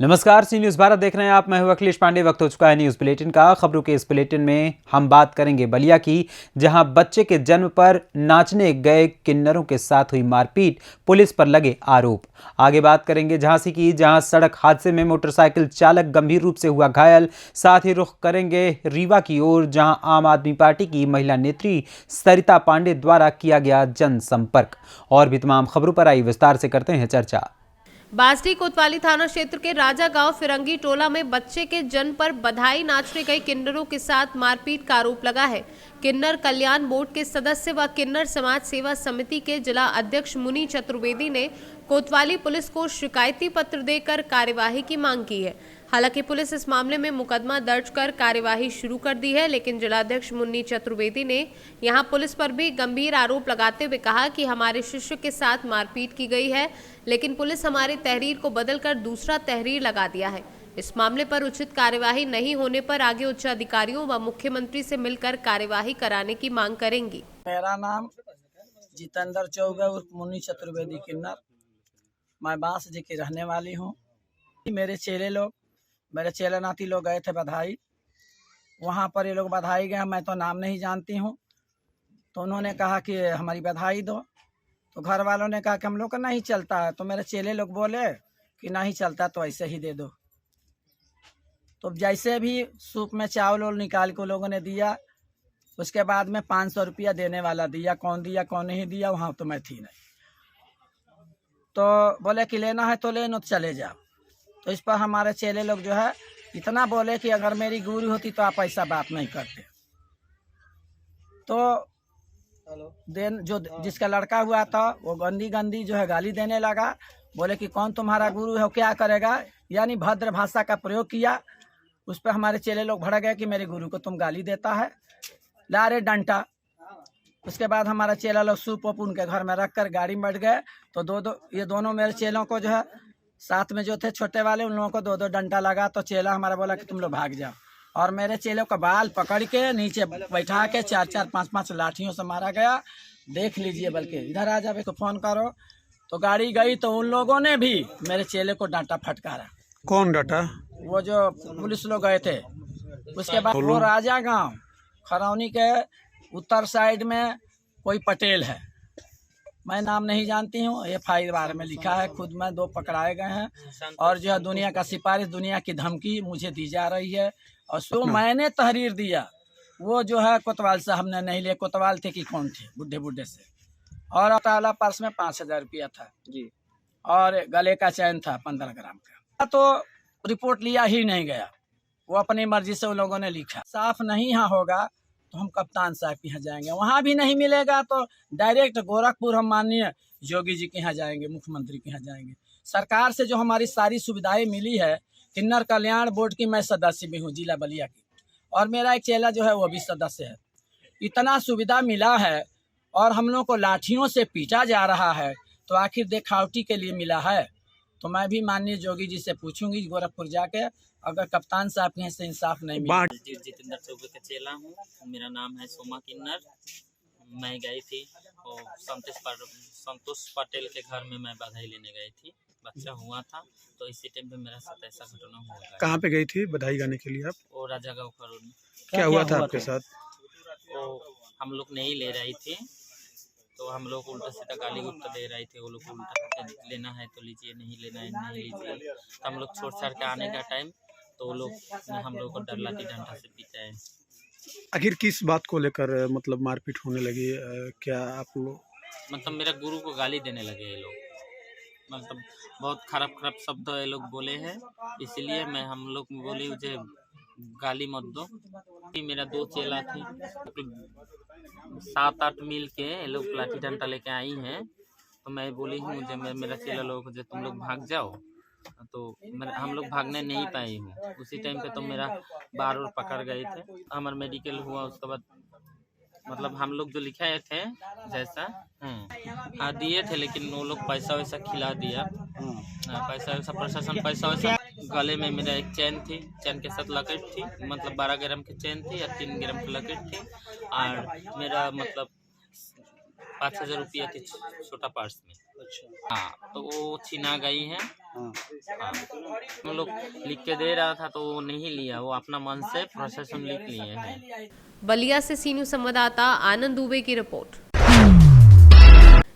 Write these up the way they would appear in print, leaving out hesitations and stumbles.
नमस्कार, सी न्यूज़ भारत देख रहे हैं आप। मैं हूं अखिलेश पांडे। वक्त हो चुका है न्यूज़ बुलेटिन का। खबरों के इस बुलेटिन में हम बात करेंगे बलिया की, जहां बच्चे के जन्म पर नाचने गए किन्नरों के साथ हुई मारपीट, पुलिस पर लगे आरोप। आगे बात करेंगे झांसी की, जहां सड़क हादसे में मोटरसाइकिल चालक गंभीर रूप से हुआ घायल। साथ ही रुख करेंगे रीवा की ओर, जहां आम आदमी पार्टी की महिला नेत्री सरिता पांडे द्वारा किया गया जनसंपर्क। और भी तमाम खबरों पर आई विस्तार से करते हैं चर्चा। बासडी कोतवाली थाना क्षेत्र के राजा गांव फिरंगी टोला में बच्चे के जन्म पर बधाई नाचने गए किन्नरों के साथ मारपीट का आरोप लगा है। किन्नर कल्याण बोर्ड के सदस्य व किन्नर समाज सेवा समिति के जिला अध्यक्ष मुनि चतुर्वेदी ने कोतवाली पुलिस को शिकायती पत्र देकर कार्यवाही की मांग की है। हालांकि पुलिस इस मामले में मुकदमा दर्ज कर कार्यवाही शुरू कर दी है, लेकिन जिलाध्यक्ष मुन्नी चतुर्वेदी ने यहां पुलिस पर भी गंभीर आरोप लगाते हुए कहा कि हमारे शिष्य के साथ मारपीट की गई है, लेकिन पुलिस हमारे तहरीर को बदलकर दूसरा तहरीर लगा दिया है। इस मामले पर उचित कार्यवाही नहीं होने पर आगे उच्च अधिकारियों व मुख्यमंत्री से मिलकर कार्यवाही कराने की मांग करेंगी। मेरा नाम जितेंद्र चौबे उर्फ मुन्नी चतुर्वेदी किन्नर, मैं बांस जी की रहने वाली हूँ। मेरे चेले नाती लोग गए थे बधाई। वहाँ पर ये लोग बधाई गए, मैं तो नाम नहीं जानती हूँ। तो उन्होंने कहा कि हमारी बधाई दो, तो घर वालों ने कहा कि हम लोग का नहीं चलता है। तो मेरे चेले लोग बोले कि नहीं चलता तो ऐसे ही दे दो। तो जैसे भी सूप में चावल और निकाल के लोगों ने दिया, उसके बाद में 500 रुपया देने वाला दिया। कौन नहीं दिया वहाँ तो मैं थी नहीं। तो बोले कि लेना है तो ले लो, तो चले जाओ। तो इस पर हमारे चेले लोग जो है इतना बोले कि अगर मेरी गुरु होती तो आप ऐसा बात नहीं करते। तो जो जिसका लड़का हुआ था वो गंदी जो है गाली देने लगा। बोले कि कौन तुम्हारा गुरु है, वो क्या करेगा, यानी भद्र भाषा का प्रयोग किया। उस पर हमारे चेले लोग भड़क गए कि मेरे गुरु को तुम गाली देता है, ला रे डंटा। उसके बाद हमारा चेला लोग सूप वूप उनके घर में रख कर गाड़ी में बैठ गए। तो ये दोनों मेरे चेलों को जो है साथ में जो थे छोटे वाले, उन लोगों को 2 डंडा लगा। तो चेला हमारा बोला कि तुम लोग भाग जाओ, और मेरे चेलों का बाल पकड़ के नीचे बैठा के 4-4, 5-5 लाठियों से मारा गया। देख लीजिए, बल्कि इधर आ जावे को फोन करो। तो गाड़ी गई तो उन लोगों ने भी मेरे चेले को डांटा फटकारा। कौन डांटा? वो जो पुलिस लोग गए थे। उसके बाद वो राजा गांव खरौनी के उत्तर साइड में कोई पटेल है, मैं नाम नहीं जानती हूँ। FIR में लिखा है, खुद में 2 पकड़ाए गए हैं। और जो है दुनिया का सिफारिश, दुनिया की धमकी मुझे दी जा रही है। और सो मैंने तहरीर दिया, वो जो है कोतवाल साहब ने नहीं लिया। कोतवाल थे कि कौन थे, बुढ़े से। और ताला पर्स में 5000 रुपया था जी, और गले का चैन था 15 ग्राम का। तो रिपोर्ट लिया ही नहीं गया, वो अपनी मर्जी से उन लोगों ने लिखा। साफ नहीं यहाँ होगा तो हम कप्तान साहब के यहाँ जाएंगे, वहाँ भी नहीं मिलेगा तो डायरेक्ट गोरखपुर हम माननीय योगी जी के यहाँ जाएंगे, मुख्यमंत्री के यहाँ जाएंगे। सरकार से जो हमारी सारी सुविधाएं मिली है, किन्नर कल्याण बोर्ड की मैं सदस्य भी हूँ जिला बलिया की, और मेरा एक चेला जो है वो भी सदस्य है। इतना सुविधा मिला है और हम लोग को लाठियों से पीटा जा रहा है, तो आखिर दिखावटी के लिए मिला है। तो मैं भी माननीय योगी जी से पूछूंगी गोरखपुर जाके, अगर कप्तान साहब के से इंसाफ नहीं मिला। जितेंद्र चौबे का चेला हूँ, मेरा नाम है सोमा किन्नर। मैं गई थी और संतोष पटेल के घर में मैं बधाई लेने गई थी। बच्चा हुआ था, तो इसी टाइम पे मेरा साथ ऐसा घटना हुआ। कहाँ पे गई थी बधाई गाने के लिए आप? वो राजा गाँव खरौनी। क्या हुआ था आपके साथ? वो हम लोग नहीं ले रही थी, तो हम लोग उल्टा सीधा गाली गुप्ता दे रहे थे। वो लोग उल्टा लेना है तो लीजिए, नहीं लेना है नहीं लीजिए। तो हम लोग छोड़ छाड़ के आने का टाइम तो वो लोग हम लोग को डर लाठी डंडा से पीटा है। आखिर किस बात को लेकर मतलब मारपीट होने लगी? क्या आप लोग मतलब मेरा गुरु को गाली देने लगे ये लोग, मतलब बहुत खराब शब्द ये लोग बोले हैं। इसलिए मैं हम लोग बोली मुझे गाली मत दो। मेरा 2 चेला थे, 7-8 मिल के ये लोग लाठी डंडा लेके आई हैं। तो मैं बोली हूँ मुझे मेरा चेला लोग जो तुम लोग भाग जाओ, तो हम लोग भागने नहीं पाए हूँ। उसी टाइम पे तो मेरा बार और पकड़ गए थे। हमारा मेडिकल हुआ, उसके बाद मतलब हम लोग जो लिखाए थे जैसा हाँ दिए थे, लेकिन वो लोग पैसा वैसा खिला दिया। पैसा वैसा प्रशासन पैसा वैसा। गले में मेरा एक चैन थी, चैन के साथ लकेट थी, मतलब 12 ग्राम की चैन थी या 3 ग्राम की लकेट थी। और मेरा मतलब 5000 रुपया थी छोटा पर्स में। हाँ, तो वो छीना गई है। वो लोग लिख के दे रहा था तो वो नहीं लिया, वो अपना मन से प्रशासन लिख लिए हैं। बलिया से सी न्यूज संवाददाता आनंद दुबे की रिपोर्ट।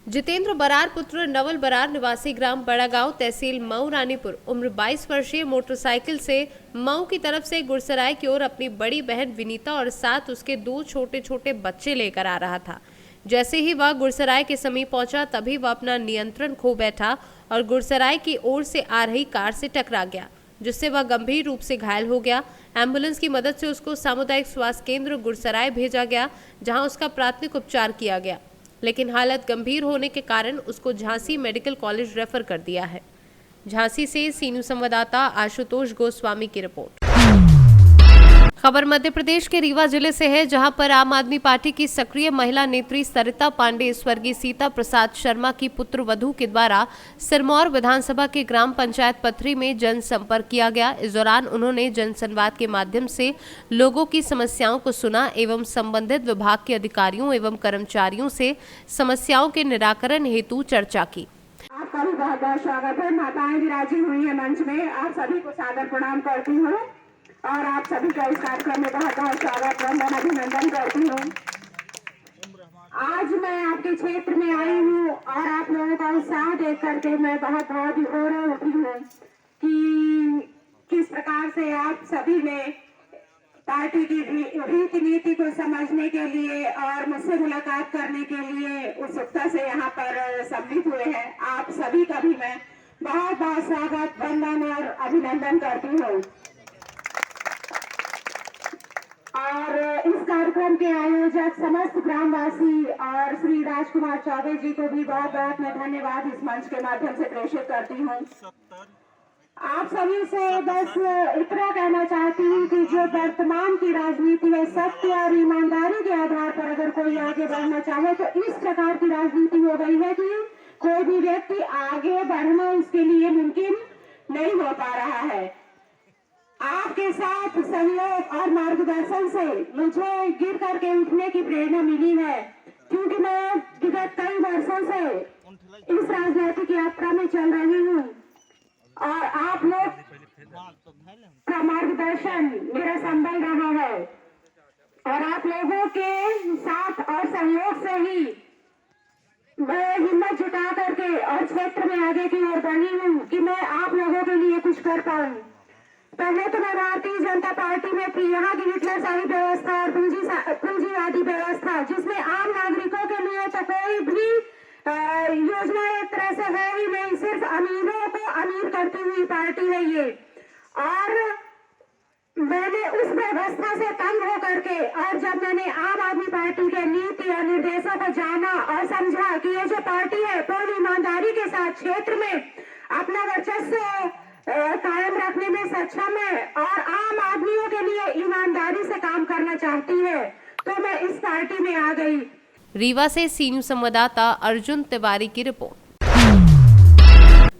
जितेंद्र बरार पुत्र नवल बरार निवासी ग्राम बड़ागांव तहसील मऊ रानीपुर उम्र 22 वर्षीय मोटरसाइकिल से मऊ की तरफ से गुरसराय की ओर अपनी बड़ी बहन विनीता और साथ उसके 2 छोटे छोटे बच्चे लेकर आ रहा था। जैसे ही वह गुरसराय के समीप पहुंचा तभी वह अपना नियंत्रण खो बैठा और गुरसराय की ओर से आ रही कार से टकरा गया, जिससे वह गंभीर रूप से घायल हो गया। एम्बुलेंस की मदद से उसको सामुदायिक स्वास्थ्य केंद्र गुरसराय भेजा गया, जहां उसका प्राथमिक उपचार किया गया, लेकिन हालत गंभीर होने के कारण उसको झांसी मेडिकल कॉलेज रेफर कर दिया है। झांसी से सी न्यूज संवाददाता आशुतोष गोस्वामी की रिपोर्ट। खबर मध्य प्रदेश के रीवा जिले से है, जहां पर आम आदमी पार्टी की सक्रिय महिला नेत्री सरिता पांडे स्वर्गीय सीता प्रसाद शर्मा की पुत्र वधू के द्वारा सिरमौर विधानसभा के ग्राम पंचायत पथरी में जनसंपर्क किया गया। इस दौरान उन्होंने जनसंवाद के माध्यम से लोगों की समस्याओं को सुना एवं संबंधित विभाग के अधिकारियों एवं कर्मचारियों से समस्याओं के निराकरण हेतु चर्चा की। आपका भी बहुत बहुत स्वागत है। माताएं विराजी हुई है मंच में, आप सभी को सादर प्रणाम करती हूँ और आप सभी का इस कार्यक्रम में बहुत बहुत स्वागत वंदन अभिनंदन करती हूँ। आज मैं आपके क्षेत्र में आई हूँ और आप लोगों का उत्साह देख करके मैं बहुत बहुत गौरव उठी हूँ कि किस प्रकार से आप सभी ने पार्टी की रीति नीति को समझने के लिए और मुझसे मुलाकात करने के लिए उत्सुकता से यहाँ पर सम्मिलित हुए हैं। आप सभी का भी मैं बहुत बहुत स्वागत वंदन और अभिनंदन करती हूँ। और इस कार्यक्रम के आयोजक समस्त ग्रामवासी और श्री राजकुमार चौबे जी को भी बहुत बहुत मैं धन्यवाद इस मंच के माध्यम से प्रेषित करती हूँ। आप सभी से बस इतना कहना चाहती हूँ कि जो वर्तमान की राजनीति है, सत्य और ईमानदारी के आधार पर अगर कोई आगे बढ़ना चाहे तो इस प्रकार की राजनीति हो गई है कि कोई भी व्यक्ति आगे बढ़ना उसके लिए मुमकिन नहीं हो पा रहा है। आपके साथ सहयोग और मार्गदर्शन से मुझे गिर करके उठने की प्रेरणा मिली है, क्योंकि मैं विगत कई वर्षों से इस राजनीतिक यात्रा में चल रही हूँ और आप लोग का मार्गदर्शन मेरा संबल रहा है और आप लोगों के साथ और सहयोग से ही मैं हिम्मत जुटा करके और क्षेत्र में आगे की ओर बढ़ी हूँ कि मैं आप लोगों के लिए कुछ कर पाऊँ। पहले तो मैं भारतीय जनता पार्टी में थी, यहाँ की हिटलरशाही व्यवस्था और पूंजीवादी व्यवस्था जिसमें आम नागरिकों के लिए तो कोई भी योजना एक तरह से है ही नहीं, सिर्फ अमीरों को अमीर करती हुई पार्टी है ये। और मैंने उस व्यवस्था से तंग होकर के और जब मैंने आम आदमी पार्टी के नीति और निर्देशों को जाना और समझा कि ये जो पार्टी है पूरी ईमानदारी के साथ क्षेत्र में अपना वर्चस्व कायम रखने में सक्षम है और आम आदमियों के लिए ईमानदारी से काम करना चाहती है, तो मैं इस पार्टी में आ गई। रीवा से सी न्यूज संवाददाता अर्जुन तिवारी की रिपोर्ट।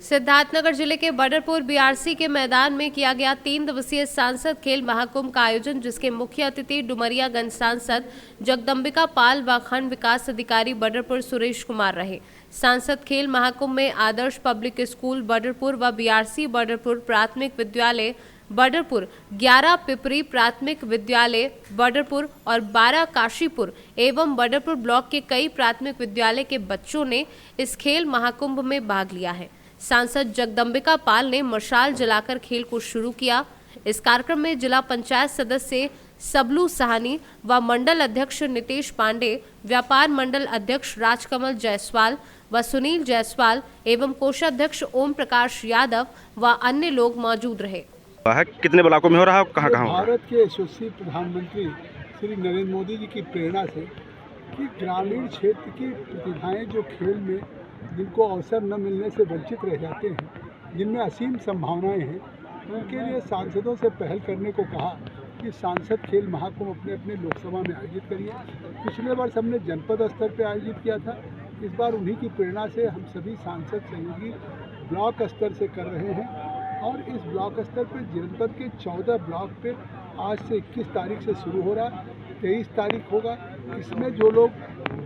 सिद्धार्थनगर जिले के बडरपुर बीआरसी के मैदान में किया गया 3 दिवसीय सांसद खेल महाकुंभ का आयोजन, जिसके मुख्य अतिथि डुमरियागंज सांसद जगदम्बिका पाल व खंड विकास अधिकारी बडरपुर सुरेश कुमार रहे। सांसद खेल महाकुंभ में आदर्श पब्लिक स्कूल बडरपुर व बीआरसी बडरपुर प्राथमिक विद्यालय बडरपुर, 11 पिपरी प्राथमिक विद्यालय बडरपुर और 12 काशीपुर एवं बडरपुर ब्लॉक के कई प्राथमिक विद्यालय के बच्चों ने इस खेल महाकुंभ में भाग लिया है। सांसद जगदम्बिका पाल ने मशाल जलाकर खेल को शुरू किया। इस कार्यक्रम में जिला पंचायत सदस्य सबलू साहनी व मंडल अध्यक्ष नितेश पांडे, व्यापार मंडल अध्यक्ष राजकमल जायसवाल व सुनील जायसवाल एवं कोषाध्यक्ष ओम प्रकाश यादव व अन्य लोग मौजूद रहे। कितने ब्लॉकों में हो रहा है, कहाँ कहाँ? भारत के यशस्वी प्रधानमंत्री श्री नरेंद्र मोदी जी की प्रेरणा से कि ग्रामीण क्षेत्र की प्रतिभाएं जो खेल में जिनको अवसर न मिलने से वंचित रह जाते हैं, जिनमें असीम संभावनाएं हैं, उनके लिए सांसदों से पहल करने को कहा कि सांसद खेल महाकुंभ अपने अपने लोकसभा में आयोजित करिए। पिछले वर्ष हमने जनपद स्तर पर आयोजित किया था, इस बार उन्हीं की प्रेरणा से हम सभी सांसद सहयोगी ब्लॉक स्तर से कर रहे हैं और इस ब्लॉक स्तर पर जनपद के 14 ब्लॉक पे आज से 21 तारीख से शुरू हो रहा है, 23 तारीख होगा। इसमें जो लोग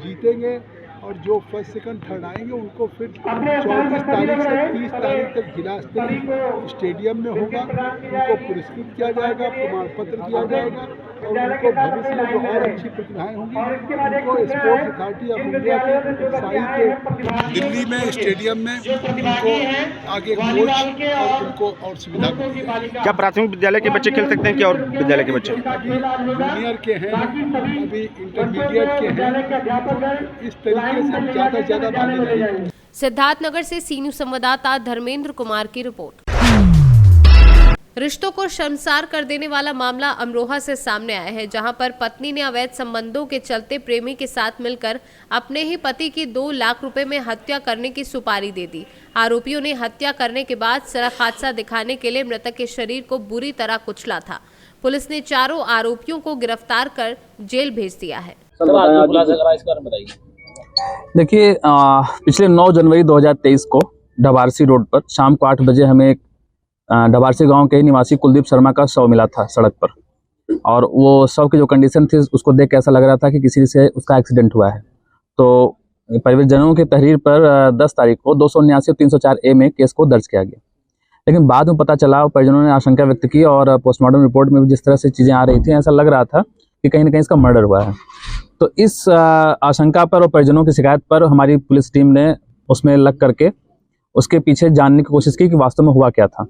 जीतेंगे और जो फर्स्ट सेकंड थर्ड आएंगे उनको फिर 24 तारीख से 30 तारीख तक जिला स्तरीय स्टेडियम में होगा। उनको पुरस्कृत किया जाएगा, प्रमाण पत्र दिया जाएगा और उनको भविष्य में जो और अच्छी प्रतिभाएं होंगी उनको स्पोर्ट्स अथॉरिटी ऑफ इंडिया के साई के दिल्ली में स्टेडियम में उनको आगे कोच और उनको और सुविधा मिलती है। क्या प्राथमिक विद्यालय के बच्चे खेल सकते हैं क्या और विद्यालय के बच्चे? अभी जूनियर के हैं, अभी इंटरमीडिएट के हैं, इस तरीके से ज़्यादा भागीदारी करें। सिद्धार्थनगर से सी न्यूज़ संवाददाता धर्मेंद्र कुमार की रिपोर्ट। रिश्तों को शर्मसार कर देने वाला मामला अमरोहा से सामने आया है, जहां पर पत्नी ने अवैध संबंधों के चलते प्रेमी के साथ मिलकर अपने ही पति की 2 लाख रुपए में हत्या करने की सुपारी दे दी। आरोपियों ने हत्या करने के बाद सड़क हादसा दिखाने के लिए मृतक के शरीर को बुरी तरह कुचला था। पुलिस ने चारों आरोपियों को गिरफ्तार कर जेल भेज दिया है। देखिए, पिछले 9 जनवरी 2023 को ढबारसी रोड पर शाम को 8 बजे हमें एक ढबारसी गांव के निवासी कुलदीप शर्मा का शव मिला था सड़क पर, और वो शव की जो कंडीशन थी उसको देख के ऐसा लग रहा था कि किसी से उसका एक्सीडेंट हुआ है। तो परिवारजनों की तहरीर पर 10 तारीख को 279 और 304A में केस को दर्ज किया गया, लेकिन बाद में पता चला, परिजनों ने आशंका व्यक्त की और पोस्टमार्टम रिपोर्ट में भी जिस तरह से चीज़ें आ रही थी ऐसा लग रहा था कि कहीं ना कहीं इसका मर्डर हुआ है। तो इस आशंका पर और परिजनों की शिकायत पर हमारी पुलिस टीम ने उसमें लग करके उसके पीछे जानने की कोशिश की कि वास्तव में हुआ क्या था।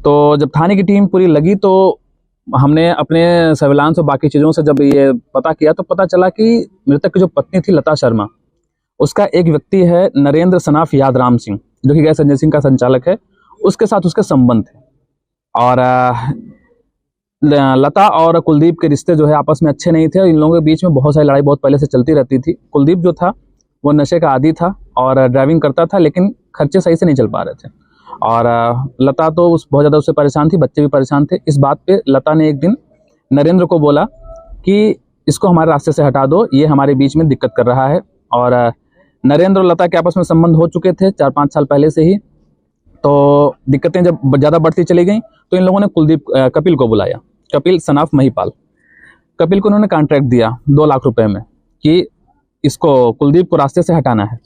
तो जब थाने की टीम पूरी लगी तो हमने अपने सर्विलांस और बाकी चीज़ों से जब ये पता किया तो पता चला कि मृतक की जो पत्नी थी लता शर्मा, उसका एक व्यक्ति है नरेंद्र सनाफ यादराम सिंह, जो कि गैस एजेंसी का संचालक है, उसके साथ उसके संबंध थे। और लता और कुलदीप के रिश्ते जो है आपस में अच्छे नहीं थे और इन लोगों के बीच में बहुत सारी लड़ाई बहुत पहले से चलती रहती थी। कुलदीप जो था वो नशे का आदी था और ड्राइविंग करता था, लेकिन खर्चे सही से नहीं चल पा रहे थे। और लता तो बहुत ज़्यादा उससे परेशान थी, बच्चे भी परेशान थे। इस बात पे लता ने एक दिन नरेंद्र को बोला कि इसको हमारे रास्ते से हटा दो, ये हमारे बीच में दिक्कत कर रहा है। और नरेंद्र और लता के आपस में संबंध हो चुके थे 4-5 साल पहले से ही। तो दिक्कतें जब ज़्यादा बढ़ती चली गई तो इन लोगों ने कपिल को बुलाया, कपिल सनाफ महिपाल। कपिल को उन्होंने कॉन्ट्रैक्ट दिया 2 लाख रुपए में कि इसको कुलदीप को रास्ते से हटाना है।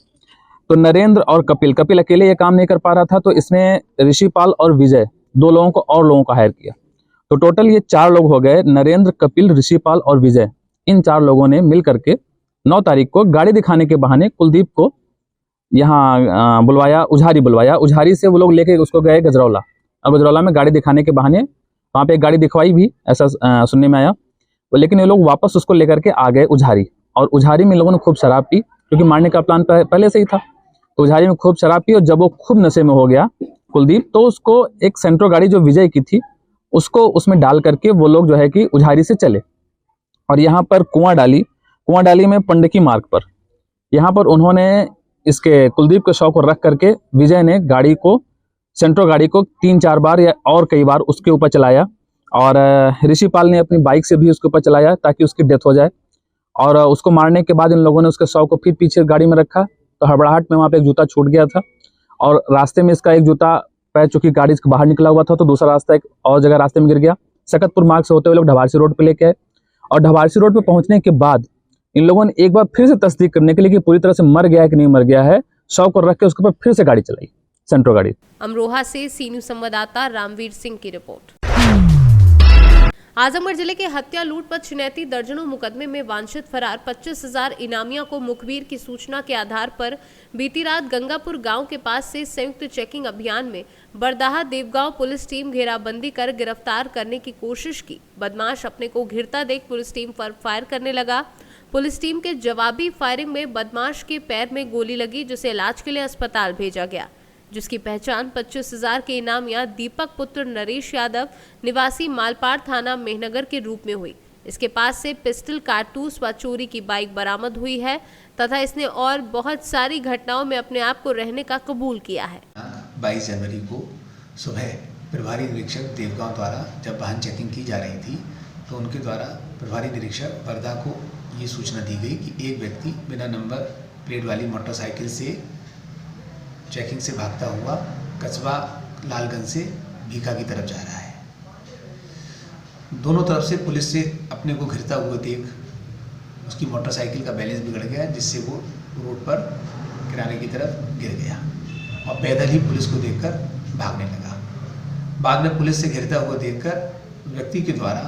तो नरेंद्र और कपिल अकेले ये काम नहीं कर पा रहा था, तो इसने ऋषिपाल और विजय 2 लोगों को और लोगों को हायर किया। तो टोटल ये 4 लोग हो गए, नरेंद्र, कपिल, ऋषिपाल और विजय। इन 4 लोगों ने मिल करके 9 तारीख को गाड़ी दिखाने के बहाने कुलदीप को यहाँ बुलवाया, उझारी से वो लोग लेके उसको गए गजरौला, और गजरौला में गाड़ी दिखाने के बहाने वहाँ पे एक गाड़ी दिखवाई भी, ऐसा सुनने में आया। लेकिन ये लोग वापस उसको लेकर के आ गए उझारी, और उझारी में इन लोगों ने खूब शराब पी, क्योंकि मारने का प्लान पहले से ही था। तो उझारी में खूब शराब पी, और जब वो खूब नशे में हो गया कुलदीप, तो उसको एक सेंट्रो गाड़ी जो विजय की थी उसको उसमें डाल करके वो लोग जो है कि उझारी से चले, और यहाँ पर कुआं डाली में पंडकी मार्ग पर, यहाँ पर उन्होंने इसके कुलदीप के शव को रख करके विजय ने सेंट्रो गाड़ी को 3-4 बार या और कई बार उसके ऊपर चलाया, और ऋषिपाल ने अपनी बाइक से भी उसके ऊपर चलाया ताकि उसकी डेथ हो जाए। और उसको मारने के बाद इन लोगों ने उसके शव को फिर पीछे गाड़ी में रखा। तो हड़बड़ाहट में वहाँ पे एक जूता छूट गया था, और रास्ते में इसका एक जूता पैर चूंकि गाड़ी से बाहर निकला हुआ था, तो दूसरा रास्ता एक और जगह रास्ते में गिर गया। सकतपुर मार्ग से होते हुए लोग ढबारसी रोड पे लेके आए, और ढबारसी रोड पे पहुंचने के बाद इन लोगों ने एक बार फिर से तस्दीक करने के लिए कि पूरी तरह से मर गया है कि नहीं मर गया है, शव को रख के उसके ऊपर फिर से गाड़ी चलाई, सेंट्रो गाड़ी। अमरोहा से सी न्यूज़ संवाददाता रामवीर सिंह की रिपोर्ट। आजमगढ़ जिले के हत्या लूट पर छिनैती दर्जनों मुकदमे में वांछित फरार 25,000 इनामिया को मुखबिर की सूचना के आधार पर बीती रात गंगापुर गांव के पास से संयुक्त चेकिंग अभियान में बरदाहा देवगांव पुलिस टीम घेराबंदी कर गिरफ्तार करने की कोशिश की। बदमाश अपने को घिरता देख पुलिस टीम पर फायर करने लगा। पुलिस टीम के जवाबी फायरिंग में बदमाश के पैर में गोली लगी, जिसे इलाज के लिए अस्पताल भेजा गया, जिसकी पहचान 25,000 के इनामिया दीपक पुत्र नरेश यादव निवासी मालपाड़ थाना मेहनगर के रूप में हुई। इसके पास से पिस्टल, कारतूस व चोरी की बाइक बरामद हुई है तथा इसने और बहुत सारी घटनाओं में अपने आप को रहने का कबूल किया है। 22 जनवरी को सुबह प्रभारी निरीक्षक देवगांव द्वारा जब वाहन चेकिंग की जा रही थी तो उनके द्वारा प्रभारी निरीक्षक वर्धा को ये सूचना दी गई कि एक व्यक्ति बिना नंबर प्लेट वाली मोटरसाइकिल से चेकिंग से भागता हुआ कस्बा लालगंज से भीखा की तरफ जा रहा है। दोनों तरफ से पुलिस से अपने को घिरता हुआ देख उसकी मोटरसाइकिल का बैलेंस बिगड़ गया, जिससे वो रोड पर किनारे की तरफ गिर गया और पैदल ही पुलिस को देखकर भागने लगा। बाद में पुलिस से घिरता हुआ देखकर व्यक्ति के द्वारा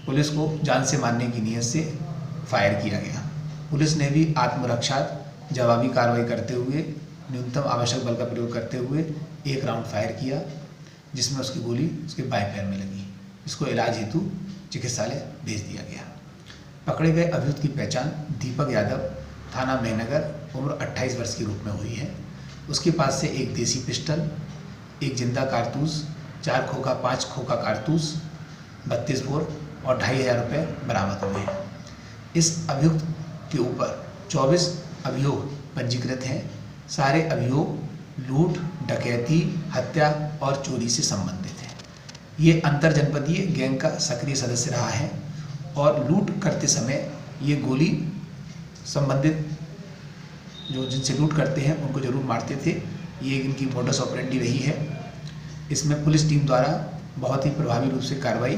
पुलिस को जान से मारने की नीयत से फायर किया गया। पुलिस ने भी आत्मरक्षात्मक जवाबी कार्रवाई करते हुए न्यूनतम आवश्यक बल का प्रयोग करते हुए एक राउंड फायर किया, जिसमें उसकी गोली उसके बाएं पैर में लगी, जिसको इलाज हेतु चिकित्सालय भेज दिया गया। पकड़े गए अभियुक्त की पहचान दीपक यादव, थाना मेहनगर, उम्र 28 वर्ष के रूप में हुई है। उसके पास से एक देसी पिस्टल, एक जिंदा कारतूस, 4 खोखा 5 खोखा कारतूस, 32 बोर और 2500 रुपये बरामद हुए हैं। इस अभियुक्त के ऊपर 24 अभियोग पंजीकृत हैं। सारे अभियोग लूट, डकैती, हत्या और चोरी से संबंधित हैं। ये अंतर जनपदीय गैंग का सक्रिय सदस्य रहा है और लूट करते समय ये गोली संबंधित जो जिनसे लूट करते हैं उनको जरूर मारते थे। ये इनकी मोडस ऑपरेंडी रही है। इसमें पुलिस टीम द्वारा बहुत ही प्रभावी रूप से कार्रवाई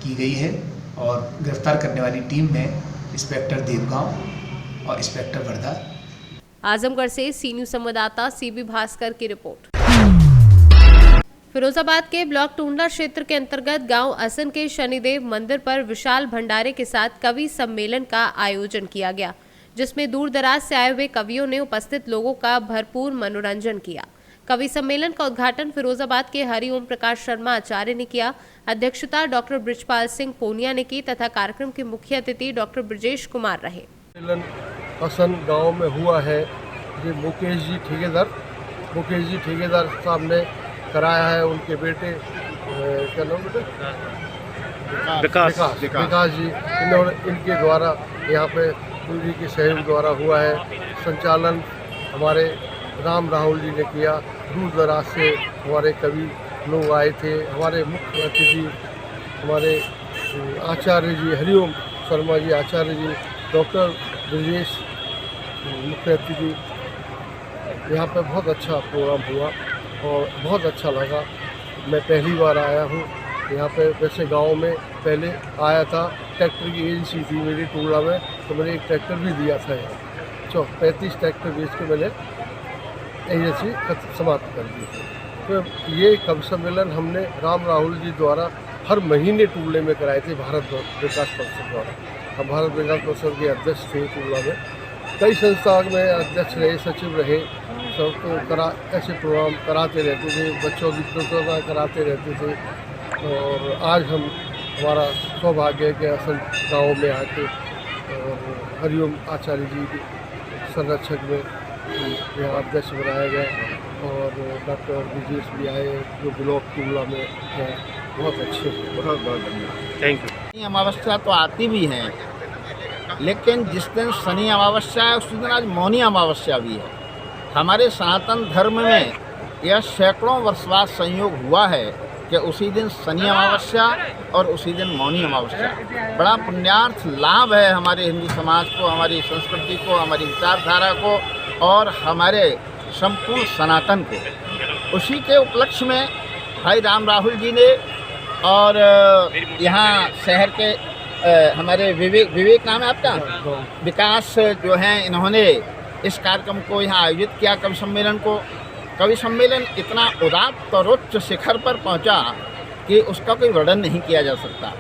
की गई है और गिरफ्तार करने वाली टीम में इंस्पेक्टर देवगांव और इंस्पेक्टर वर्धा। आजमगढ़ से सी न्यूज संवाददाता सीबी भास्कर की रिपोर्ट। फिरोजाबाद के ब्लॉक टूंडला क्षेत्र के अंतर्गत गांव असन के शनिदेव मंदिर पर विशाल भंडारे के साथ कवि सम्मेलन का आयोजन किया गया, जिसमें दूर दराज से आए हुए कवियों ने उपस्थित लोगों का भरपूर मनोरंजन किया। कवि सम्मेलन का उद्घाटन फिरोजाबाद के हरिओम प्रकाश शर्मा आचार्य ने किया। अध्यक्षता डॉक्टर ब्रिजपाल सिंह पूनिया ने की तथा कार्यक्रम के मुख्य अतिथि डॉक्टर ब्रजेश कुमार रहे। असन गांव में हुआ है। ये मुकेश जी ठेकेदार साहब ने कराया है। उनके बेटे क्या नाम बेटा विकास जी, इनके द्वारा यहाँ पे जी के सहयोग द्वारा हुआ है। संचालन हमारे राम राहुल जी ने किया। दूर दराज से हमारे कवि लोग आए थे। हमारे मुख्य अतिथि हमारे आचार्य जी हरिओम शर्मा जी आचार्य जी, डॉक्टर ब्रजेश मुख्य अतिथि। यहाँ पे बहुत अच्छा प्रोग्राम हुआ और बहुत अच्छा लगा। मैं पहली बार आया हूँ यहाँ पे। वैसे गांव में पहले आया था, ट्रैक्टर की एजेंसी थी मेरी टूंडला में, तो मैंने एक ट्रैक्टर भी दिया था यहाँ। 35 ट्रैक्टर बेच के मैंने एजेंसी समाप्त कर दी थी। तो ये कवि सम्मेलन हमने राम राहुल जी द्वारा हर महीने टूंडले में कराए थे भारत विकास परिषद द्वारा। हम भारत विकास परिषद के अध्यक्ष थे टूंडला में। कई संस्थाओं में अध्यक्ष रहे, सचिव रहे, सब तो ऐसे प्रोग्राम कराते रहते थे, बच्चों की प्रतियोगिता कराते रहते थे। और आज हमारा सौभाग्य है कि असन गाँव में आके और हरिओम आचार्य जी के संरक्षक में यहाँ अध्यक्ष बनाया गया और डॉक्टर ब्रजेश भी आए जो ब्लॉक टूंडला में है। बहुत अच्छे, बहुत धन्यवाद, थैंक यू। अमावस्या तो आती भी है, लेकिन जिस दिन शनि अमावस्या है उस दिन आज मौनी अमावस्या भी है। हमारे सनातन धर्म में यह सैकड़ों वर्ष बाद संयोग हुआ है कि उसी दिन शनि अमावस्या और उसी दिन मौनी अमावस्या। बड़ा पुण्यार्थ लाभ है हमारे हिंदू समाज को, हमारी संस्कृति को, हमारी विचारधारा को और हमारे संपूर्ण सनातन को। उसी के उपलक्ष्य में भाई राम राहुल जी ने और यहाँ शहर के हमारे विवेक नाम है आपका, विकास जो हैं, इन्होंने इस कार्यक्रम को यहाँ आयोजित किया। कवि सम्मेलन को, कवि सम्मेलन इतना उदात्त और उच्च शिखर पर पहुँचा कि उसका कोई वर्णन नहीं किया जा सकता।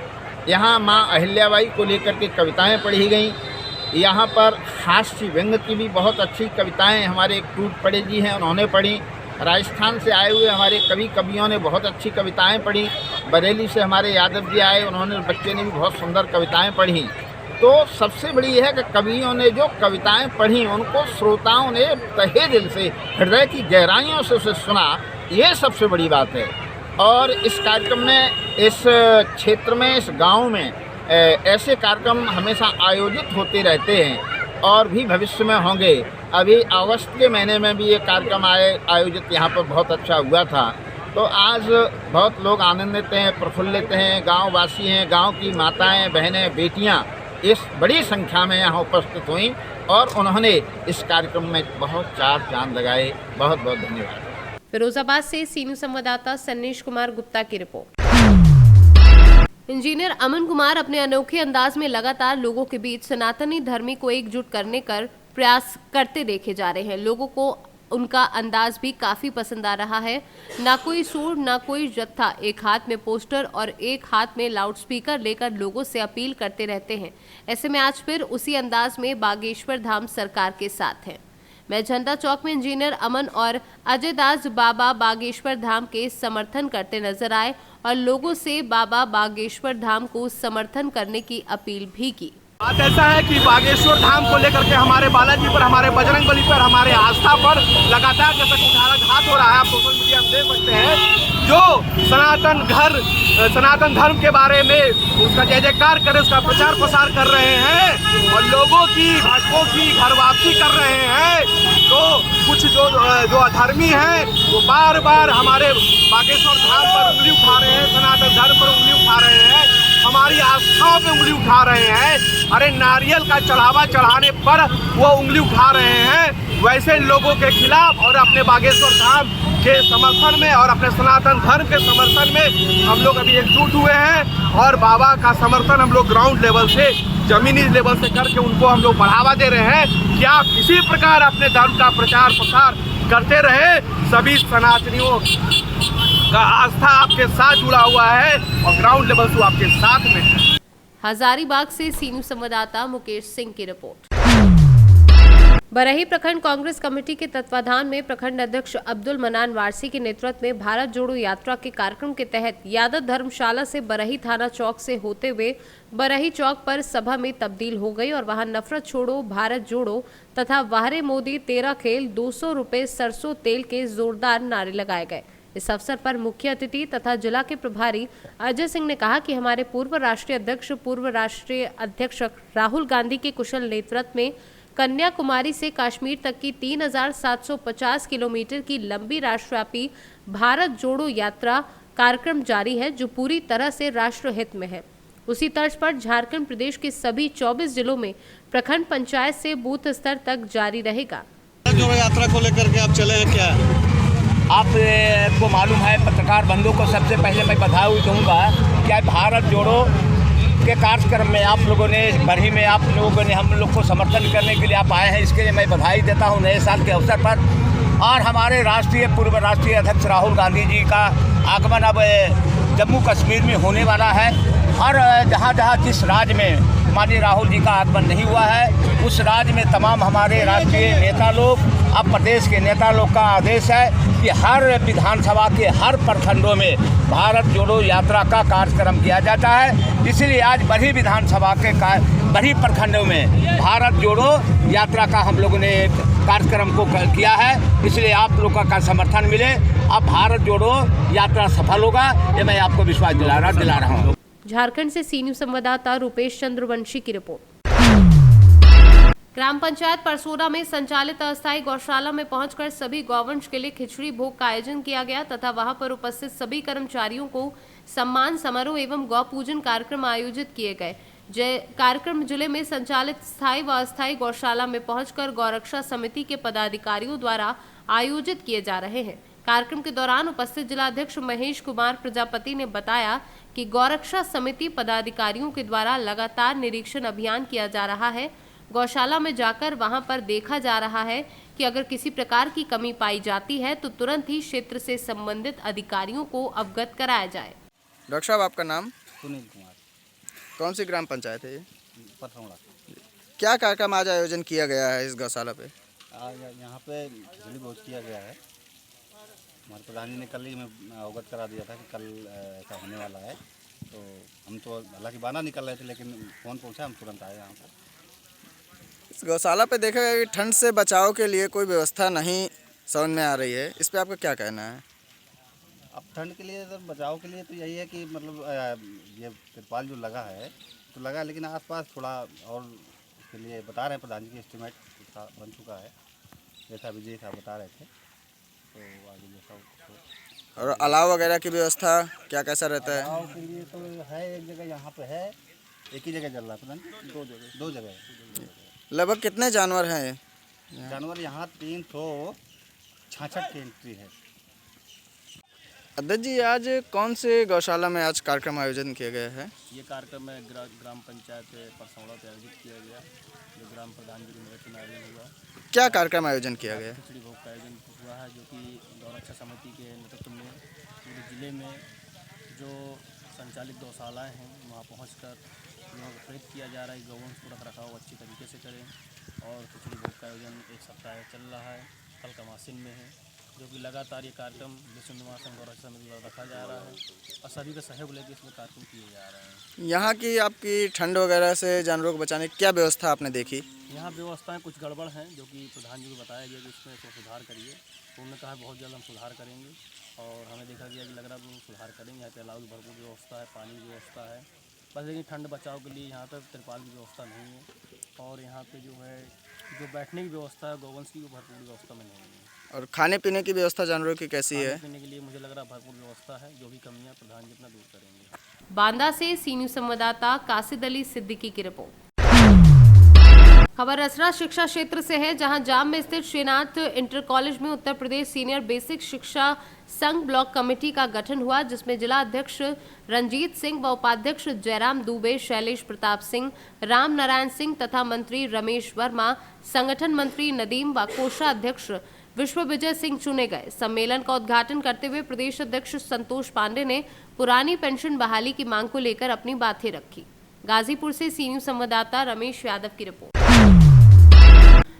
यहाँ माँ अहिल्याबाई को लेकर के कविताएं पढ़ी गईं। यहाँ पर हास्य व्यंग की भी बहुत अच्छी कविताएं हमारे एक टूट पड़े जी हैं, उन्होंने पढ़ी। राजस्थान से आए हुए हमारे कवियों ने बहुत अच्छी कविताएं पढ़ी। बरेली से हमारे यादव जी आए, उन्होंने बच्चे ने भी बहुत सुंदर कविताएं पढ़ी। तो सबसे बड़ी यह है कि कवियों ने जो कविताएं पढ़ी उनको श्रोताओं ने तहे दिल से, हृदय की गहराइयों से उसे सुना, ये सबसे बड़ी बात है। और इस कार्यक्रम में, इस क्षेत्र में, इस गांव में ऐसे कार्यक्रम हमेशा आयोजित होते रहते हैं और भी भविष्य में होंगे। अभी अगस्त के महीने में भी ये कार्यक्रम आयोजित यहाँ पर बहुत अच्छा हुआ था। तो आज बहुत लोग आनंदित हैं, प्रफुल्लित हैं, गाँव वासी हैं, गाँव की माताएं, बहनें, बेटियाँ इस बड़ी संख्या में यहाँ उपस्थित हुई और उन्होंने इस कार्यक्रम में बहुत चार चांद लगाए। बहुत बहुत धन्यवाद। फिरोजाबाद से सी न्यूज संवाददाता सन्नीश कुमार गुप्ता की रिपोर्ट। इंजीनियर अमन कुमार अपने अनोखे अंदाज में लगातार लोगों के बीच सनातनी धर्मी को एकजुट करने कर प्रयास करते देखे जा रहे हैं। लोगों को उनका अंदाज भी काफी पसंद आ रहा है। ना कोई सूर ना कोई जत्था, एक हाथ में पोस्टर और एक हाथ में लाउडस्पीकर लेकर लोगों से अपील करते रहते हैं। ऐसे में आज फिर उसी अंदाज में बागेश्वर धाम सरकार के साथ है। मैं झंडा चौक में इंजीनियर अमन और अजय दास बाबा बागेश्वर धाम के समर्थन करते नजर आए और लोगों से बाबा बागेश्वर धाम को समर्थन करने की अपील भी की। बात ऐसा है कि बागेश्वर धाम को लेकर के हमारे बालाजी पर, हमारे बजरंगबली पर, हमारे आस्था पर लगातार जैसा कुठाराघात हो रहा है। आप सोशल मीडिया में देख सकते हैं, जो सनातन धर्म के बारे में उसका जय जयकार करे, उसका प्रचार प्रसार कर रहे हैं और लोगों की घर वापसी कर रहे हैं। तो कुछ जो अधर्मी हैं वो बार बार हमारे बागेश्वर धाम पर उंगली उठा रहे हैं, सनातन धर्म पर उंगली उठा रहे हैं, हमारी आस्थाओं पे उंगली उठा रहे हैं। अरे नारियल का चढ़ावा चढ़ाने पर वो उंगली उठा रहे हैं। वैसे लोगों के खिलाफ और अपने बागेश्वर धाम के समर्थन में और अपने सनातन धर्म के समर्थन में हम लोग अभी एकजुट हुए हैं और बाबा का समर्थन हम लोग ग्राउंड लेवल से, जमीनी लेवल से करके उनको हम लोग बढ़ावा दे रहे हैं कि आप इसी प्रकार अपने धर्म का प्रचार प्रसार करते रहे। सभी सनातनियों का आस्था आपके साथ जुड़ा हुआ है और ग्राउंड लेवल से आपके साथ में है। हजारीबाग से सी न्यूज संवाददाता मुकेश सिंह की रिपोर्ट। बरही प्रखंड कांग्रेस कमेटी के तत्वाधान में प्रखंड अध्यक्ष अब्दुल मनान वारसी के नेतृत्व में भारत जोड़ो यात्रा के कार्यक्रम के तहत यादव धर्मशाला से बरही थाना चौक से होते हुए बरही चौक पर सभा में तब्दील हो गई और वहां नफरत छोड़ो भारत जोड़ो तथा वाहरे मोदी तेरा खेल 200 रुपए सरसों तेल के जोरदार नारे लगाए गए। इस अवसर पर मुख्य अतिथि तथा जिला के प्रभारी अजय सिंह ने कहा कि हमारे पूर्व राष्ट्रीय अध्यक्ष राहुल गांधी के कुशल नेतृत्व में कन्याकुमारी से कश्मीर तक की 3750 किलोमीटर की लंबी राष्ट्रव्यापी भारत जोड़ो यात्रा कार्यक्रम जारी है, जो पूरी तरह से राष्ट्रहित में है। उसी तर्ज पर झारखंड प्रदेश के सभी 24 जिलों में प्रखंड पंचायत से बूथ स्तर तक जारी रहेगा। जोड़ो यात्रा को लेकर के आप चले हैं क्या? आपको मालूम है, पत्रकार बंधुओं को सबसे पहले मैं बधाई दूंगा कि भारत जोड़ो के कार्यक्रम में आप लोगों ने बरही में आप लोगों ने हम लोग को समर्थन करने के लिए आप आए हैं, इसके लिए मैं बधाई देता हूं नए साल के अवसर पर। और हमारे पूर्व राष्ट्रीय अध्यक्ष राहुल गांधी जी का आगमन अब जम्मू कश्मीर में होने वाला है और जहाँ जिस राज्य में माननीय राहुल जी का आगमन नहीं हुआ है उस राज्य में तमाम हमारे राष्ट्रीय नेता लोग, अब प्रदेश के नेता लोग का आदेश है कि हर विधानसभा के हर प्रखंडों में भारत जोड़ो यात्रा का कार्यक्रम किया जाता है। इसलिए आज बरही विधानसभा के बरही प्रखंडों में भारत जोड़ो यात्रा का हम लोगों ने कार्यक्रम को किया है। इसलिए आप लोगों का समर्थन मिले, अब भारत जोड़ो यात्रा सफल होगा, ये मैं आपको विश्वास दिला रहा हूँ। झारखंड से सी न्यूज संवाददाता रुपेश चंद्रवंशी की रिपोर्ट। ग्राम पंचायत परसोरा में संचालित अस्थायी गौशाला में पहुंचकर सभी गौवंश के लिए खिचड़ी भोग का आयोजन किया गया तथा वहां पर उपस्थित सभी कर्मचारियों को सम्मान समारोह एवं गौ पूजन कार्यक्रम आयोजित किए गए। कार्यक्रम जिले में संचालित स्थायी व अस्थायी गौशाला में पहुंचकर गौरक्षा समिति के पदाधिकारियों द्वारा आयोजित किए जा रहे हैं। कार्यक्रम के दौरान उपस्थित जिलाध्यक्ष महेश कुमार प्रजापति ने बताया कि गौरक्षा समिति पदाधिकारियों के द्वारा लगातार निरीक्षण अभियान किया जा रहा है। गौशाला में जाकर वहां पर देखा जा रहा है कि अगर किसी प्रकार की कमी पाई जाती है तो तुरंत ही क्षेत्र से संबंधित अधिकारियों को अवगत कराया जाए। डॉक्टर साहब, आपका नाम? सुनील कुमार। कौन सी ग्राम पंचायत है ये? परसौड़ा। क्या कार्यक्रम आज आयोजन किया गया है इस गौशाला पे? आज यहाँ पे खिचड़ी भोज किया गया है। हमारे प्रधान जी ने कल ही हमें अवगत करा दिया था कि कल ऐसा होने वाला है, तो हम तो हालांकि बाना निकल रहे थे लेकिन फ़ोन पहुँचा, हम तुरंत आए यहाँ पर। इस गौशाला पे देखा गया कि ठंड से बचाव के लिए कोई व्यवस्था नहीं समझ में आ रही है, इस पे आपका क्या कहना है? अब ठंड के लिए, बचाव के लिए तो यही है कि मतलब ये तिरपाल जो लगा है तो लगा, लेकिन आसपास थोड़ा और उसके लिए बता रहे हैं प्रधान जी की एस्टीमेट बन चुका है, जैसा विजय साहब बता रहे थे, तो आगे जैसा। और अलाव वगैरह की व्यवस्था क्या कैसा रहता है? अलाव के लिए तो है, एक जगह यहाँ पे है, एक ही जगह चल रहा है, प्रधान दो जगह। लगभग कितने जानवर हैं? जानवर यहाँ 366 की एंट्री है। अध्यक्ष जी, आज कौन से गौशाला में आज कार्यक्रम आयोजन किया गया है? ये कार्यक्रम ग्राम पंचायत परसौड़ा पे आयोजित किया गया, जो ग्राम प्रधान जी की मदद में आयोजन हुआ। क्या कार्यक्रम आयोजन किया गया? खिचड़ी भोग का आयोजन हुआ है, जो कि गौरक्षा समिति के नेतृत्व में पूरे ज़िले में जो संचालित गौशालाएँ हैं वहाँ पहुँचकर लोगों को प्रेरित किया जा रहा है गौवंश को रख रखाव अच्छी तरीके से करें। और खिचड़ी भोग का आयोजन एक सप्ताह चल रहा है, कल का मासिन में है, जो कि लगातार ये कार्यक्रम विश्व निवास संघ गौरक्षा समिति द्वारा रखा जा रहा है और सभी का सहयोग लेकर इसमें कार्यक्रम किए जा रहे हैं। यहाँ की आपकी ठंड वगैरह से जानवरों को बचाने की क्या व्यवस्था आपने देखी? यहाँ व्यवस्थाएं कुछ गड़बड़ हैं, जो कि प्रधान जी को बताया गया कि इसमें तो सुधार करिए, तो उन्होंने कहा बहुत जल्द हम सुधार करेंगे और हमें देखा गया कि लग रहा है वो सुधार करेंगे। यहाँ पे अलाव की भरपूर व्यवस्था है, पानी की व्यवस्था है, बस लेकिन ठंड बचाव के लिए यहाँ पर तिरपाल की व्यवस्था नहीं है और यहाँ पे जो है जो बैठने की व्यवस्था है गौवंश की वो भरपूर व्यवस्था में नहीं है। और खाने पीने की व्यवस्था जानवरों की कैसी है? खाने पीने के लिए मुझे लग रहा है भरपूर व्यवस्था है, जो भी कमियाँ प्रधान जी अपना दूर करेंगे। बांदा से सी न्यूज़ संवाददाता कासिद अली सिद्दीकी की रिपोर्ट। खबर रसरा शिक्षा क्षेत्र से है, जहां जाम में स्थित श्रीनाथ इंटर कॉलेज में उत्तर प्रदेश सीनियर बेसिक शिक्षा संघ ब्लॉक कमेटी का गठन हुआ, जिसमें जिला अध्यक्ष रंजीत सिंह व उपाध्यक्ष जयराम दुबे, शैलेश प्रताप सिंह, राम नारायण सिंह तथा मंत्री रमेश वर्मा, संगठन मंत्री नदीम व कोषाध्यक्ष विश्व विजय सिंह चुने गए। सम्मेलन का उद्घाटन करते हुए प्रदेश अध्यक्ष संतोष पांडे ने पुरानी पेंशन बहाली की मांग को लेकर अपनी बातें रखी। गाजीपुर से सी न्यूज़ संवाददाता रमेश यादव की report.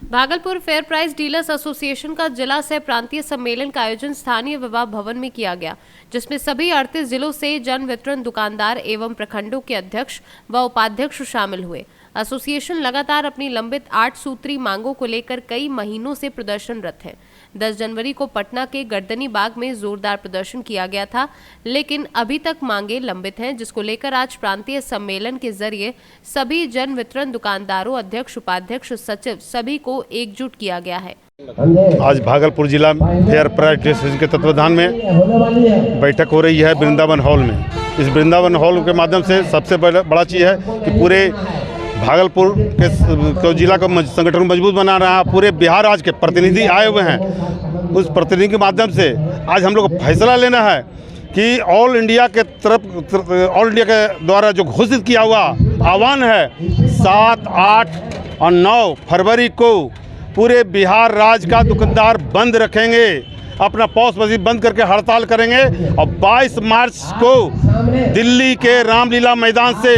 Bhagalpur fair price dealers association का जिला सह प्रांतीय सम्मेलन का आयोजन स्थानीय विवाह भवन में किया गया, जिसमें सभी 38 जिलों से जन वितरण दुकानदार एवं प्रखंडों के अध्यक्ष व उपाध्यक्ष शामिल हुए। एसोसिएशन लगातार अपनी लंबित 8 सूत्री मांगों को लेकर कई महीनों से प्रदर्शनरत है। 10 जनवरी को पटना के गर्दनी बाग में जोरदार प्रदर्शन किया गया था, लेकिन अभी तक मांगे लंबित हैं, जिसको लेकर आज प्रांतीय सम्मेलन के जरिए सभी जन वितरण दुकानदारों, अध्यक्ष, उपाध्यक्ष, सचिव सभी को एकजुट किया गया है। आज भागलपुर जिला फेयर प्राइस एसोसिएशन के तत्वाधान में बैठक हो रही है वृंदावन हॉल में। इस वृंदावन हॉल के माध्यम से सबसे बड़ा चीज़ है कि पूरे भागलपुर के जिला का संगठन को मजबूत बना रहा है। पूरे बिहार राज्य के प्रतिनिधि आए हुए हैं। उस प्रतिनिधि के माध्यम से आज हम लोग को फैसला लेना है कि ऑल इंडिया के द्वारा जो घोषित किया हुआ आह्वान है 7, 8 और 9 फरवरी को पूरे बिहार राज्य का दुकानदार बंद रखेंगे, अपना पॉस मशीन बंद करके हड़ताल करेंगे और 22 मार्च को दिल्ली के रामलीला मैदान से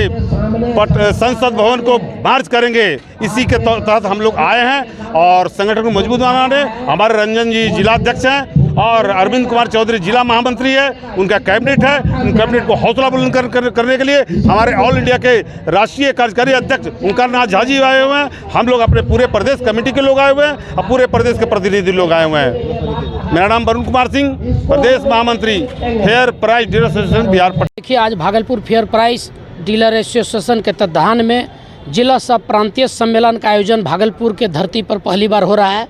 संसद भवन को मार्च करेंगे। इसी के तहत हम लोग आए हैं और संगठन को मजबूत बनाने। हमारे रंजन जी जिलाध्यक्ष हैं और अरविंद कुमार चौधरी जिला महामंत्री है, उनका कैबिनेट है। उन कैबिनेट को हौसला बुलंद करने के लिए हमारे ऑल इंडिया के राष्ट्रीय कार्यकारी अध्यक्ष उनका नाथ झा जी आए हुए हैं। हम लोग अपने पूरे प्रदेश कमेटी के लोग आए हुए हैं और पूरे प्रदेश के प्रतिनिधि लोग आए हुए हैं। मेरा नाम वरुण कुमार सिंह, प्रदेश महामंत्री fair price dealer association Bihar. देखिए, आज Bhagalpur fair price dealer association के तत्वाधान में जिला सब प्रांतीय सम्मेलन का आयोजन भागलपुर के धरती पर पहली बार हो रहा है।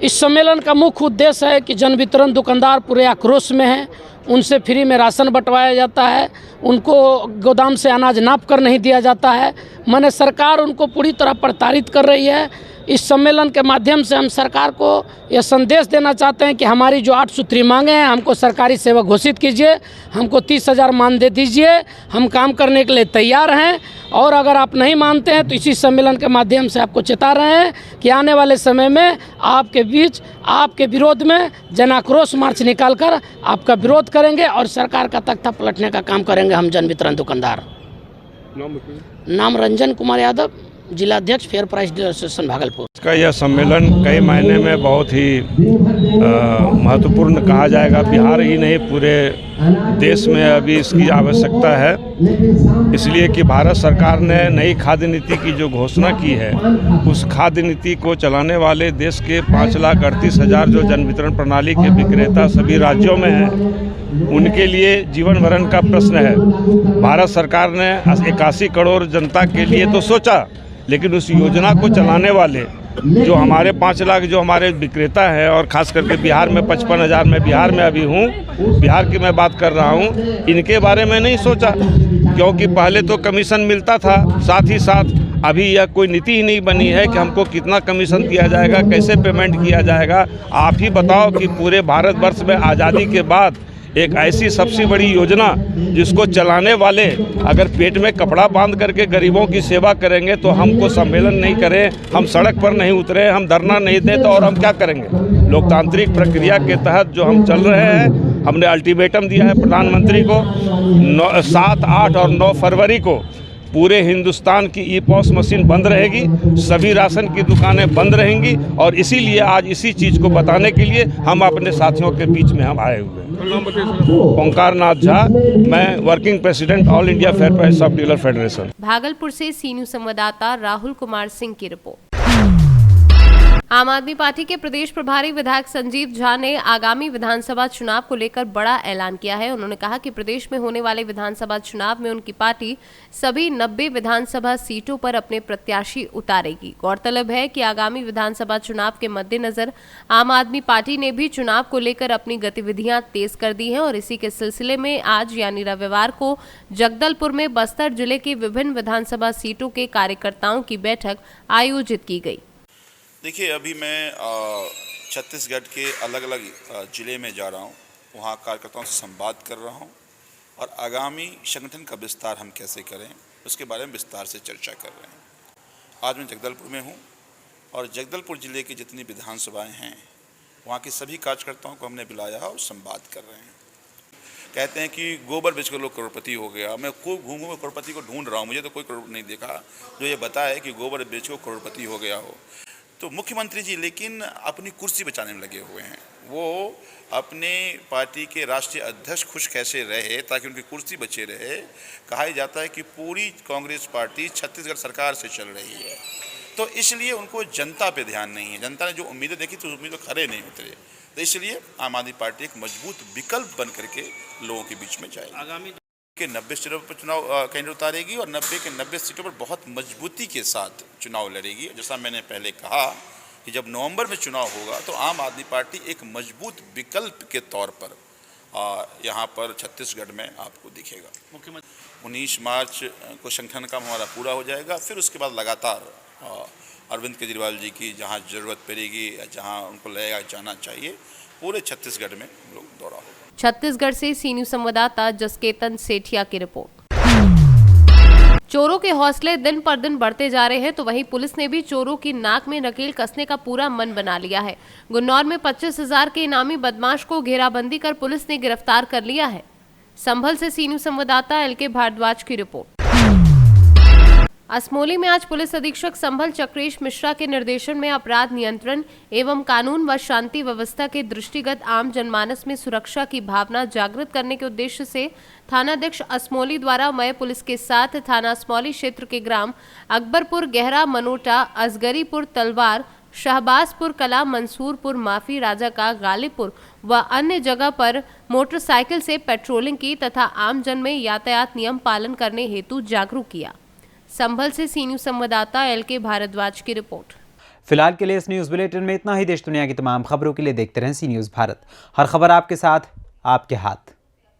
इस सम्मेलन का मुख्य उद्देश्य है कि जन वितरण दुकानदार पूरे आक्रोश में हैं, उनसे फ्री में राशन बंटवाया जाता है, उनको गोदाम से अनाज नाप कर नहीं दिया जाता है। माने सरकार उनको पूरी तरह प्रताड़ित कर रही है। इस सम्मेलन के माध्यम से हम सरकार को यह संदेश देना चाहते हैं कि हमारी जो 8 सूत्री मांगे हैं, हमको सरकारी सेवा घोषित कीजिए, हमको 30,000 मान दे दीजिए, हम काम करने के लिए तैयार हैं। और अगर आप नहीं मानते हैं तो इसी सम्मेलन के माध्यम से आपको चेता रहे हैं कि आने वाले समय में आपके बीच, आपके विरोध में जन आक्रोश मार्च निकालकर आपका विरोध करेंगे और सरकार का तख्ता पलटने का काम करेंगे हम जन वितरण दुकानदार। नाम रंजन कुमार यादव, जिलाध्यक्ष fair price dealer association Bhagalpur. इसका यह सम्मेलन कई मायने में बहुत ही महत्वपूर्ण कहा जाएगा। बिहार ही नहीं, पूरे देश में अभी इसकी आवश्यकता है, इसलिए कि भारत सरकार ने नई खाद्य नीति की जो घोषणा की है, उस खाद्य नीति को चलाने वाले देश के 5,38,000 जो जन वितरण प्रणाली के विक्रेता सभी राज्यों में हैं, उनके लिए जीवन मरण का प्रश्न है। भारत सरकार ने 81 करोड़ जनता के लिए तो सोचा, लेकिन उस योजना को चलाने वाले जो हमारे 5 लाख जो हमारे विक्रेता हैं, और ख़ास करके बिहार में 55,000, मैं बिहार में अभी हूँ, बिहार की मैं बात कर रहा हूँ, इनके बारे में नहीं सोचा। क्योंकि पहले तो कमीशन मिलता था, साथ ही साथ अभी यह कोई नीति ही नहीं बनी है कि हमको कितना कमीशन दिया जाएगा, कैसे पेमेंट किया जाएगा। आप ही बताओ कि पूरे भारतवर्ष में आज़ादी के बाद एक ऐसी सबसे बड़ी योजना जिसको चलाने वाले अगर पेट में कपड़ा बांध करके गरीबों की सेवा करेंगे तो हमको सम्मेलन नहीं करें, हम सड़क पर नहीं उतरे, हम धरना नहीं दें तो और हम क्या करेंगे। लोकतांत्रिक प्रक्रिया के तहत जो हम चल रहे हैं, हमने अल्टीमेटम दिया है प्रधानमंत्री को 7, 8 और 9 फरवरी को पूरे हिंदुस्तान की ई-पॉस मशीन बंद रहेगी, सभी राशन की दुकानें बंद रहेंगी और इसीलिए आज इसी चीज़ को बताने के लिए हम अपने साथियों के बीच में हम आए हुए हैं। ओंकार नाथ झा, मैं working president all India fair price सब डीलर फेडरेशन। भागलपुर से सी न्यूज़ संवाददाता राहुल कुमार सिंह की रिपोर्ट। आम आदमी पार्टी के प्रदेश प्रभारी विधायक संजीव झा ने आगामी विधानसभा चुनाव को लेकर बड़ा ऐलान किया है। उन्होंने कहा कि प्रदेश में होने वाले विधानसभा चुनाव में उनकी पार्टी सभी 90 विधानसभा सीटों पर अपने प्रत्याशी उतारेगी। गौरतलब है कि आगामी विधानसभा चुनाव के मद्देनजर आम आदमी पार्टी ने भी चुनाव को लेकर अपनी गतिविधियां तेज कर दी हैं और इसी के सिलसिले में आज यानी रविवार को जगदलपुर में बस्तर जिले की विभिन्न विधानसभा सीटों के कार्यकर्ताओं की बैठक आयोजित की गई। देखिए, अभी मैं छत्तीसगढ़ के अलग अलग ज़िले में जा रहा हूँ, वहाँ कार्यकर्ताओं से संवाद कर रहा हूँ और आगामी संगठन का विस्तार हम कैसे करें उसके बारे में विस्तार से चर्चा कर रहे हैं। आज मैं जगदलपुर में हूँ और जगदलपुर ज़िले की जितनी विधानसभाएं हैं वहाँ के सभी कार्यकर्ताओं को हमने बुलाया है और संवाद कर रहे हैं। कहते हैं कि गोबर बेच कर लोग करोड़पति हो गया। मैं खूब घूमूँ में करोड़पति को ढूंढ रहा हूँ, मुझे तो कोई करोड़ नहीं देखा जो ये बताए कि गोबर बेच को करोड़पति हो गया हो। तो मुख्यमंत्री जी लेकिन अपनी कुर्सी बचाने में लगे हुए हैं। वो अपने पार्टी के राष्ट्रीय अध्यक्ष खुश कैसे रहे ताकि उनकी कुर्सी बचे रहे। कहा जाता है कि पूरी कांग्रेस पार्टी छत्तीसगढ़ सरकार से चल रही है, तो इसलिए उनको जनता पे ध्यान नहीं है। जनता ने जो उम्मीदें देखी तो उम्मीदें खरे नहीं उतरे, तो इसलिए आम आदमी पार्टी एक मजबूत विकल्प बन करके लोगों के बीच में जाएगी। आगामी के 90 सीटों पर चुनाव कैंडिडेट उतारेगी और 90 के 90 सीटों पर बहुत मजबूती के साथ चुनाव लड़ेगी। जैसा मैंने पहले कहा कि जब नवंबर में चुनाव होगा तो आम आदमी पार्टी एक मजबूत विकल्प के तौर पर यहाँ पर छत्तीसगढ़ में आपको दिखेगा। मुख्यमंत्री 19 मार्च को संगठन काम हमारा पूरा हो जाएगा, फिर उसके बाद लगातार अरविंद केजरीवाल जी की जहाँ ज़रूरत पड़ेगी या जहाँ उनको लगेगा जाना चाहिए पूरे छत्तीसगढ़ में हम लोग दौरा होगा। छत्तीसगढ़ से सी न्यूज़ संवाददाता जसकेतन सेठिया की रिपोर्ट। चोरों के हौसले दिन पर दिन बढ़ते जा रहे हैं तो वहीं पुलिस ने भी चोरों की नाक में नकेल कसने का पूरा मन बना लिया है। गुन्नौर में 25,000 के इनामी बदमाश को घेराबंदी कर पुलिस ने गिरफ्तार कर लिया है। संभल से सी न्यूज़ संवाददाता एल.के. भारद्वाज की रिपोर्ट। असमोली में आज पुलिस अधीक्षक संभल चक्रेश मिश्रा के निर्देशन में अपराध नियंत्रण एवं कानून व शांति व्यवस्था के दृष्टिगत आम जनमानस में सुरक्षा की भावना जागृत करने के उद्देश्य से थानाध्यक्ष असमोली द्वारा मय पुलिस के साथ थाना असमोली क्षेत्र के ग्राम अकबरपुर, गहरा मनोटा, असगरीपुर, तलवार, शहबाजपुर कला, मंसूरपुर, माफी, राजा का, गालीपुर व अन्य जगह पर मोटरसाइकिल से पेट्रोलिंग की तथा आमजन में यातायात नियम पालन करने हेतु जागरूक किया। संभल से सी न्यूज़ संवाददाता एल.के. भारद्वाज की रिपोर्ट। फिलहाल के लिए इस न्यूज़ बुलेटिन में इतना ही। देश दुनिया की तमाम खबरों के लिए देखते रहें सी न्यूज़ भारत। हर खबर आपके साथ, आपके हाथ।